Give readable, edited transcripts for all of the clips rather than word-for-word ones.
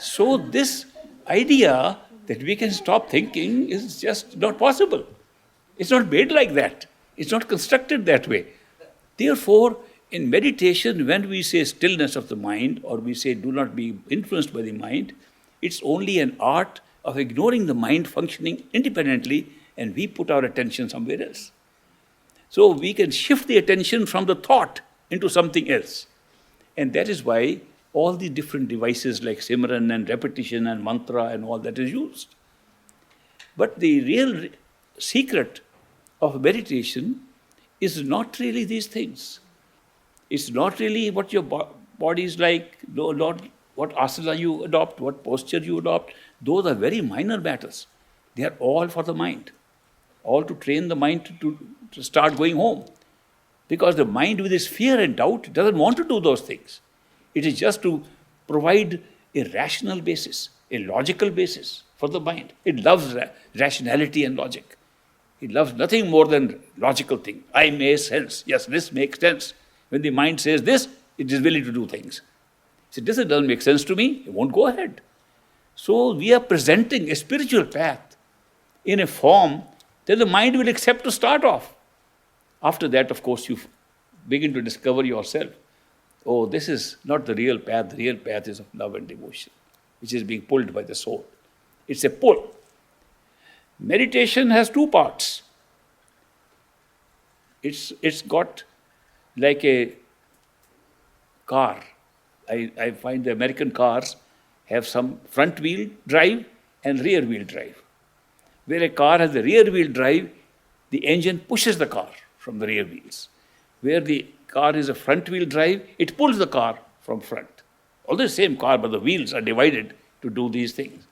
So this idea that we can stop thinking is just not possible. It's not made like that. It's not constructed that way. Therefore, in meditation, when we say stillness of the mind, or we say do not be influenced by the mind, it's only an art of ignoring the mind functioning independently, and we put our attention somewhere else. So we can shift the attention from the thought into something else. And that is why all the different devices like Simran and repetition and mantra and all that is used. But the real secret of meditation is not really these things. It's not really what your body is like, not what asana you adopt, what posture you adopt. Those are very minor matters. They are all for the mind. All to train the mind to start going home. Because the mind with its fear and doubt doesn't want to do those things. It is just to provide a rational basis, a logical basis for the mind. It loves rationality and logic. It loves nothing more than logical thing. I make sense. Yes, this makes sense. When the mind says this, it is willing to do things. So this doesn't make sense to me, it won't go ahead. So we are presenting a spiritual path in a form that the mind will accept to start off. After that, of course, you begin to discover yourself. Oh, this is not the real path. The real path is of love and devotion, which is being pulled by the soul. It's a pull. Meditation has two parts. It's got like a car. I find the American cars have some front wheel drive and rear wheel drive. Where a car has a rear wheel drive, the engine pushes the car from the rear wheels. Where the car is a front wheel drive, it pulls the car from front. All the same car, but the wheels are divided to do these things.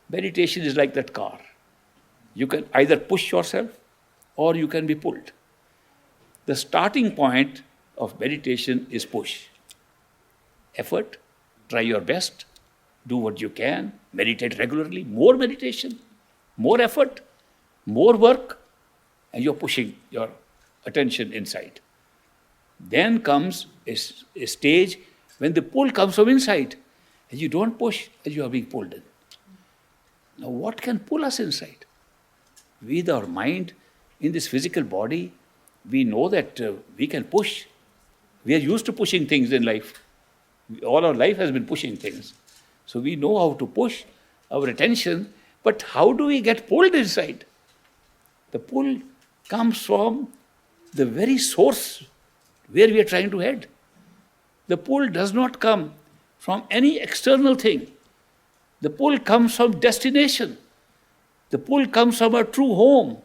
Meditation is like that car. You can either push yourself or you can be pulled. The starting point of meditation is push. Effort, try your best, do what you can, meditate regularly, more meditation, more effort, more work, and you're pushing your attention inside. Then comes a stage when the pull comes from inside, and you don't push, and you are being pulled in. Now what can pull us inside? With our mind, in this physical body, we know that we can push. We are used to pushing things in life. All our life has been pushing things. So we know how to push our attention, but how do we get pulled inside? The pull comes from the very source where we are trying to head. The pull does not come from any external thing. The pull comes from destination. The pull comes from our true home.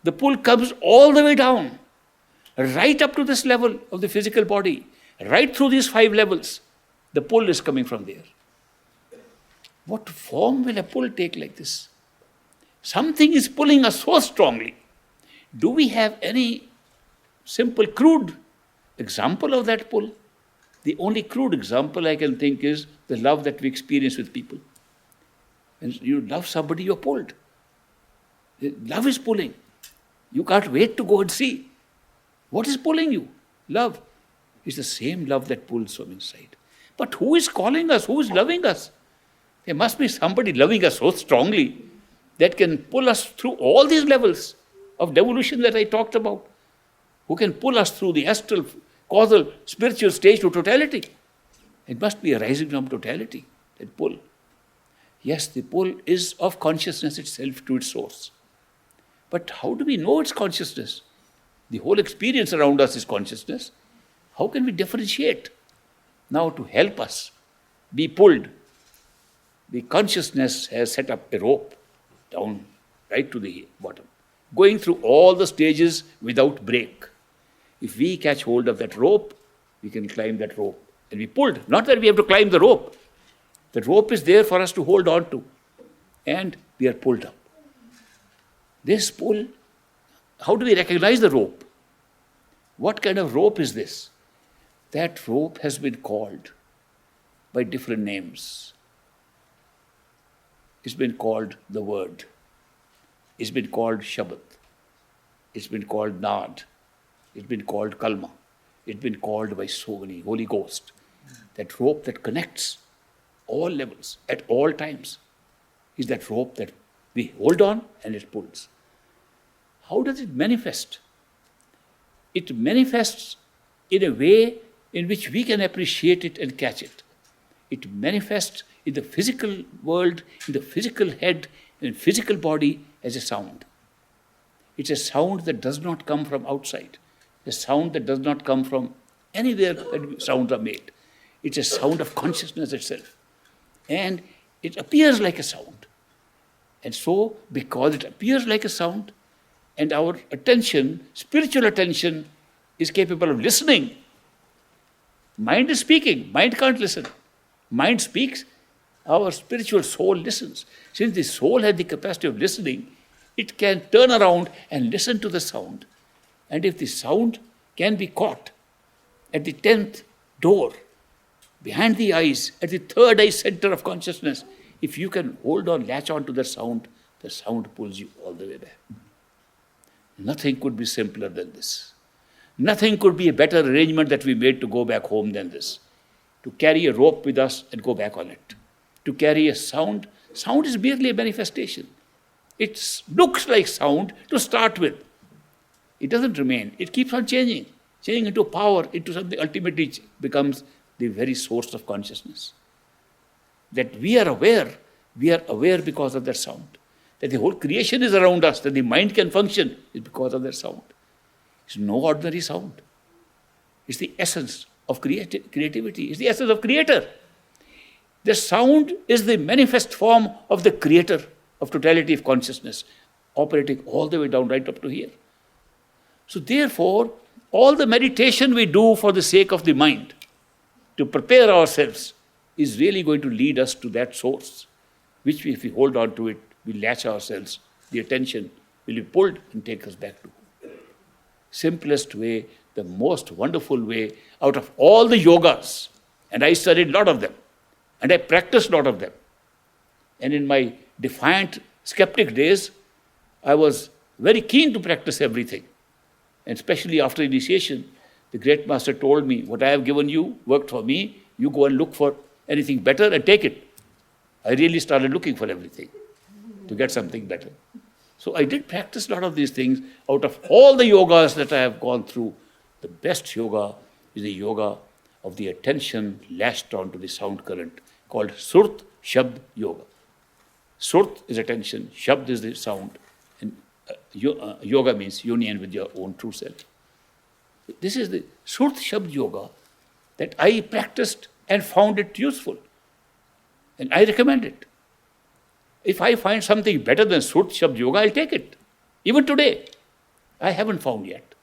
The pull comes all the way down, right up to this level of the physical body, right through these 5 levels. The pull is coming from there. What form will a pull take like this? Something is pulling us so strongly. Do we have any simple, crude example of that pull? The only crude example I can think is the love that we experience with people. When you love somebody, you're pulled. Love is pulling. You can't wait to go and see. What is pulling you? Love. It's the same love that pulls from inside. But who is calling us? Who is loving us? There must be somebody loving us so strongly that can pull us through all these levels of devolution that I talked about, who can pull us through the astral, causal, spiritual stage to totality. It must be arising from totality, that pull. Yes, the pull is of consciousness itself to its source. But how do we know it's consciousness? The whole experience around us is consciousness. How can we differentiate? Now, to help us be pulled, the consciousness has set up a rope down right to the bottom, going through all the stages without break. If we catch hold of that rope, we can climb that rope and be pulled. Not that we have to climb the rope. The rope is there for us to hold on to, and we are pulled up. This pull, how do we recognize the rope? What kind of rope is this? That rope has been called by different names. It's been called the word. It's been called Shabad. It's been called Naad. It's been called Kalma. It's been called by so many, Holy Ghost. That rope that connects all levels, at all times, is that rope that we hold on and it pulls. How does it manifest? It manifests in a way in which we can appreciate it and catch it. It manifests in the physical world, in the physical head, and physical body as a sound. It's a sound that does not come from outside, a sound that does not come from anywhere that sounds are made. It's a sound of consciousness itself. And it appears like a sound. And so, because it appears like a sound, and our attention, spiritual attention, is capable of listening. Mind is speaking, mind can't listen. Mind speaks, our spiritual soul listens. Since the soul has the capacity of listening, it can turn around and listen to the sound. And if the sound can be caught at the 10th door, behind the eyes, at the third eye center of consciousness, if you can hold on, latch on to the sound pulls you all the way back. Nothing could be simpler than this. Nothing could be a better arrangement that we made to go back home than this. To carry a rope with us and go back on it. To carry a sound. Sound is merely a manifestation. It looks like sound to start with. It doesn't remain. It keeps on changing into power, into something ultimately becomes the very source of consciousness. That we are aware because of that sound. That the whole creation is around us, that the mind can function is because of that sound. It's no ordinary sound. It's the essence of creativity. It's the essence of creator. The sound is the manifest form of the creator of totality of consciousness, operating all the way down right up to here. So therefore, all the meditation we do for the sake of the mind, to prepare ourselves, is really going to lead us to that source, which if we hold on to it, we latch ourselves, the attention will be pulled and take us back to. Simplest way, the most wonderful way out of all the yogas, and I studied a lot of them, and I practiced a lot of them. And in my defiant skeptic days, I was very keen to practice everything. And especially after initiation, the great master told me, what I have given you worked for me, you go and look for anything better and take it. I really started looking for everything to get something better. So I did practice a lot of these things. Out of all the yogas that I have gone through, the best yoga is the yoga of the attention lashed onto the sound current, called Surt Shabd Yoga. Surt is attention, Shabd is the sound, and yoga means union with your own true self. This is the Surt Shabd Yoga that I practiced and found it useful. And I recommend it. If I find something better than Surt Shabd Yoga, I'll take it. Even today, I haven't found yet.